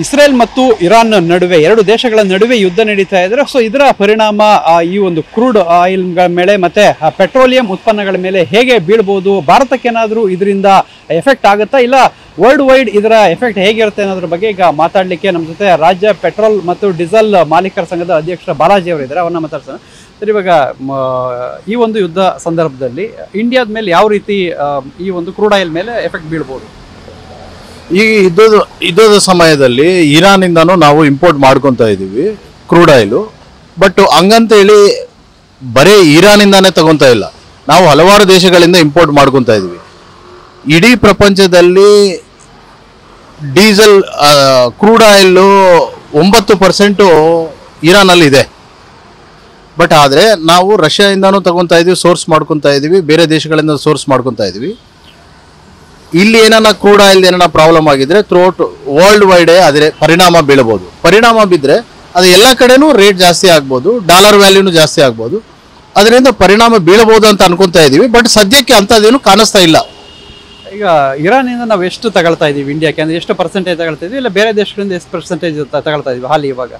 Israel ಮತ್ತು Iran ನಡುವೆ ಎರಡು ದೇಶಗಳ ನಡುವೆ ಯುದ್ಧ ನಡೀತಾ ಇದ್ರೆ ಸೊ ಇದರ ಪರಿಣಾಮ ಈ ಒಂದು ಕ್ರೂಡ್ ಆಯಿಲ್ಗಳ ಮೇಲೆ ಮತ್ತೆ ಪೆಟ್ರೋಲಿಯಂ ಉತ್ಪನ್ನಗಳ ಮೇಲೆ ಹೇಗೆ ಬೀಳ್ಬೋದು, ಭಾರತಕ್ಕೇನಾದರೂ ಇದರಿಂದ ಎಫೆಕ್ಟ್ ಆಗುತ್ತಾ ಇಲ್ಲ ವರ್ಲ್ಡ್ ವೈಡ್ ಇದರ ಎಫೆಕ್ಟ್ ಹೇಗಿರುತ್ತೆ ಅನ್ನೋದ್ರ ಬಗ್ಗೆ ಈಗ ಮಾತಾಡಲಿಕ್ಕೆ ನಮ್ಮ ಜೊತೆ ರಾಜ್ಯ ಪೆಟ್ರೋಲ್ ಮತ್ತು ಡೀಸೆಲ್ ಮಾಲೀಕರ ಸಂಘದ ಅಧ್ಯಕ್ಷ ಬಾಲಾಜಿ ಅವರು ಇದ್ದಾರೆ. ಅವ್ರನ್ನ ಮಾತಾಡ್ಸೋಣ ಸರ್. ಇವಾಗ ಈ ಒಂದು ಯುದ್ಧ ಸಂದರ್ಭದಲ್ಲಿ ಇಂಡಿಯಾದ ಮೇಲೆ ಯಾವ ರೀತಿ ಈ ಒಂದು ಕ್ರೂಡ್ ಆಯಿಲ್ ಮೇಲೆ ಎಫೆಕ್ಟ್ ಬೀಳ್ಬೋದು? ಈ ಯುದ್ಧದ ಸಮಯದಲ್ಲಿ ಇರಾನಿಂದನೂ ನಾವು ಇಂಪೋರ್ಟ್ ಮಾಡ್ಕೊತಾ ಇದ್ದೀವಿ ಕ್ರೂಡ್ ಆಯಿಲು. ಬಟ್ ಹಂಗಂತೇಳಿ ಬರೀ ಇರಾನಿಂದಾನೇ ತಗೊತಾ ಇಲ್ಲ, ನಾವು ಹಲವಾರು ದೇಶಗಳಿಂದ ಇಂಪೋರ್ಟ್ ಮಾಡ್ಕೊತಾ ಇದ್ದೀವಿ. ಇಡೀ ಪ್ರಪಂಚದಲ್ಲಿ ಡೀಸೆಲ್ ಕ್ರೂಡ್ ಆಯಿಲು 9% ಇರಾನಲ್ಲಿ ಇದೆ. ಬಟ್ ಆದರೆ ನಾವು ರಷ್ಯಾದಿಂದನೂ ತಗೊತಾ ಇದ್ದೀವಿ, ಸೋರ್ಸ್ ಮಾಡ್ಕೊತಾ ಇದ್ದೀವಿ, ಬೇರೆ ದೇಶಗಳಿಂದ ಸೋರ್ಸ್ ಮಾಡ್ಕೊತಾ ಇದ್ದೀವಿ. ಇಲ್ಲಿ ಏನಾರ ಕ್ರೂಡ್ ಆಯಿಲ್ ಏನಾರ ಪ್ರಾಬ್ಲಮ್ ಆಗಿದ್ರೆ ಥ್ರೂಔಟ್ ವರ್ಲ್ಡ್ ವೈಡೇ ಅದರ ಪರಿಣಾಮ ಬೀಳಬಹುದು. ಪರಿಣಾಮ ಬಿದ್ದರೆ ಅದು ಎಲ್ಲ ಕಡೆನೂ ರೇಟ್ ಜಾಸ್ತಿ ಆಗ್ಬೋದು, ಡಾಲರ್ ವ್ಯಾಲ್ಯೂನು ಜಾಸ್ತಿ ಆಗ್ಬೋದು, ಅದರಿಂದ ಪರಿಣಾಮ ಬೀಳಬಹುದು ಅಂತ ಅನ್ಕೊತಾ ಇದ್ದೀವಿ. ಬಟ್ ಸದ್ಯಕ್ಕೆ ಅಂಥದ್ದೇನು ಕಾಣಿಸ್ತಾ ಇಲ್ಲ. ಈಗ ಇರಾನಿಂದ ನಾವು ಎಷ್ಟು ತಗೊಳ್ತಾ ಇದ್ದೀವಿ ಇಂಡಿಯಾಕ್ಕೆ, ಅಂದರೆ ಎಷ್ಟು ಪರ್ಸೆಂಟೇಜ್ ತಗೊಳ್ತಾ ಇದ್ದೀವಿ, ಇಲ್ಲ ಬೇರೆ ದೇಶಗಳಿಂದ ಎಷ್ಟು ಪರ್ಸೆಂಟೇಜ್ ತಗೊಳ್ತಾ ಇದ್ದೀವಿ ಹಾಲಿ ಇವಾಗ?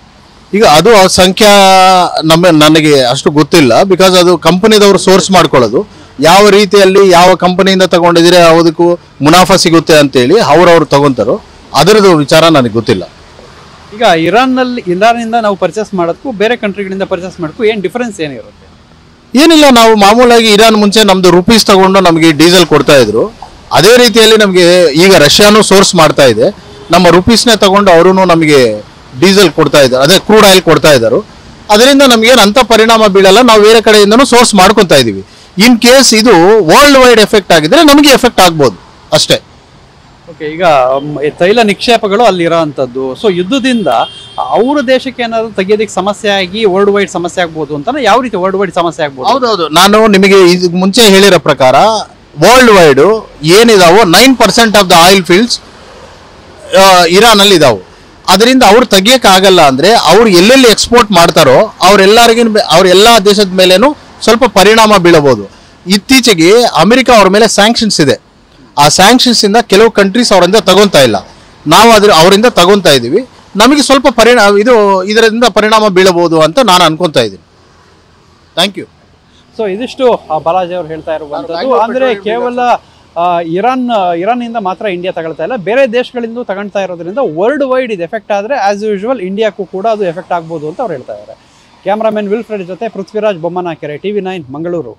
ಈಗ ಅದು ಸಂಖ್ಯಾ ನನಗೆ ಅಷ್ಟು ಗೊತ್ತಿಲ್ಲ. ಬಿಕಾಸ್ ಅದು ಕಂಪನಿದವರು ಸೋರ್ಸ್ ಮಾಡ್ಕೊಳ್ಳೋದು, ಯಾವ ರೀತಿಯಲ್ಲಿ ಯಾವ ಕಂಪನಿಯಿಂದ ತಗೊಂಡಿದ್ರೆ ಅದಕ್ಕೂ ಮುನಾಫಾ ಸಿಗುತ್ತೆ ಅಂತೇಳಿ ಅವ್ರವ್ರು ತಗೊಂತಾರೋ ಅದರದ್ದು ವಿಚಾರ ನನಗೆ ಗೊತ್ತಿಲ್ಲ. ಈಗ ಇರಾನಿಂದ ನಾವು ಪರ್ಚೇಸ್ ಮಾಡೋದಕ್ಕೂ ಬೇರೆ ಕಂಟ್ರಿಗಳಿಂದ ಪರ್ಚೇಸ್ ಮಾಡೋಕ್ಕೂ ಏನು ಡಿಫ್ರೆನ್ಸ್ ಏನಿರುತ್ತೆ? ಏನಿಲ್ಲ, ನಾವು ಮಾಮೂಲಾಗಿ ಇರಾನ್ ಮುಂಚೆ ನಮ್ದು ರುಪೀಸ್ ತಗೊಂಡು ನಮಗೆ ಡೀಸೆಲ್ ಕೊಡ್ತಾ ಇದ್ರು. ಅದೇ ರೀತಿಯಲ್ಲಿ ನಮಗೆ ಈಗ ರಷ್ಯಾನು ಸೋರ್ಸ್ ಮಾಡ್ತಾ ಇದೆ, ನಮ್ಮ ರುಪೀಸ್ನೇ ತಗೊಂಡು ಅವರು ನಮಗೆ ಡೀಸೆಲ್ ಕೊಡ್ತಾ ಇದ್ದಾರೆ, ಅದೇ ಕ್ರೂಡ್ ಆಯಿಲ್ ಕೊಡ್ತಾ ಇದ್ದಾರೆ. ಅದರಿಂದ ನಮಗೇನು ಅಂಥ ಪರಿಣಾಮ ಬೀಳಲ್ಲ, ನಾವು ಬೇರೆ ಕಡೆಯಿಂದನೂ ಸೋರ್ಸ್ ಮಾಡ್ಕೊತಾ ಇದ್ದೀವಿ. ಇನ್ ಕೇಸ್ ಇದು ವರ್ಲ್ಡ್ ವೈಡ್ ಎಫೆಕ್ಟ್ ಆಗಿದ್ರೆ ನಮಗೆ ಎಫೆಕ್ಟ್ ಆಗ್ಬೋದು ಅಷ್ಟೇ. ಓಕೆ, ಈಗ ತೈಲ ನಿಕ್ಷೇಪಗಳು ಅಲ್ಲಿರೋ ಅಂಥದ್ದು, ಸೊ ಯುದ್ಧದಿಂದ ಅವ್ರ ದೇಶಕ್ಕೆ ಏನಾದ್ರು ತೆಗೆಯೋದಕ್ಕೆ ಸಮಸ್ಯೆ ಆಗಿ ವರ್ಲ್ಡ್ ವೈಡ್ ಸಮಸ್ಯೆ ಆಗ್ಬೋದು ಅಂತ? ಯಾವ ರೀತಿ ವರ್ಲ್ಡ್ ವೈಡ್ ಸಮಸ್ಯೆ ಆಗ್ಬೋದು? ಹೌದೌದು, ನಾನು ನಿಮಗೆ ಇದಕ್ಕೆ ಮುಂಚೆ ಹೇಳಿರೋ ಪ್ರಕಾರ ವರ್ಲ್ಡ್ ವೈಡ್ ಏನಿದಾವೋ 9% ಆಫ್ ದ ಆಯಿಲ್ ಫೀಲ್ಡ್ಸ್ ಇರಾನಲ್ಲಿ ಇದಾವೆ. ಅದರಿಂದ ಅವ್ರು ತೆಗಿಯೋಕ್ಕಾಗಲ್ಲ ಅಂದರೆ ಅವ್ರು ಎಲ್ಲೆಲ್ಲಿ ಎಕ್ಸ್ಪೋರ್ಟ್ ಮಾಡ್ತಾರೋ ಅವರೆಲ್ಲ ದೇಶದ ಮೇಲೇನು ಸ್ವಲ್ಪ ಪರಿಣಾಮ ಬೀಳಬಹುದು. ಇತ್ತೀಚೆಗೆ ಅಮೆರಿಕ ಅವ್ರ ಮೇಲೆ ಸ್ಯಾಂಕ್ಷನ್ಸ್ ಇದೆ. ಆ ಸ್ಯಾಂಕ್ಷನ್ಸಿಂದ ಕೆಲವು ಕಂಟ್ರೀಸ್ ಅವರಿಂದ ತಗೊತಾ ಇಲ್ಲ, ನಾವು ಅವರಿಂದ ತಗೊತಾ ಇದ್ದೀವಿ. ನಮಗೆ ಸ್ವಲ್ಪ ಇದರಿಂದ ಪರಿಣಾಮ ಬೀಳಬಹುದು ಅಂತ ನಾನು ಅನ್ಕೊತಾ ಇದ್ದೀನಿ. Thank you. ಸೊ ಇದಿಷ್ಟು ಬಾಲಾಜಿ ಅವರು ಹೇಳ್ತಾ ಇರುವಂಥದ್ದು. ಅಂದರೆ ಕೇವಲ ಇರಾನ್ನಿಂದ ಮಾತ್ರ ಇಂಡಿಯಾ ತಗೊಳ್ತಾ ಇಲ್ಲ, ಬೇರೆ ದೇಶಗಳಿಂದ ತಗೊಳ್ತಾ ಇರೋದ್ರಿಂದ ವರ್ಲ್ಡ್ ವೈಡ್ ಇದು ಎಫೆಕ್ಟ್ ಆದರೆ ಆಸ್ ಯೂಶುವಲ್ ಇಂಡಿಯಾಕ್ಕೂ ಕೂಡ ಅದು ಎಫೆಕ್ಟ್ ಆಗ್ಬೋದು ಅಂತ ಅವ್ರು ಹೇಳ್ತಾ ಇದ್ದಾರೆ. ಕ್ಯಾಮ್ರಾಮನ್ ವಿಲ್ಫ್ರೆಡ್ ಜೊತೆ ಪೃಥ್ವಿರಾಜ್ ಬೊಮ್ಮನಕೆರೆ, TV9 ಮಂಗಳೂರು.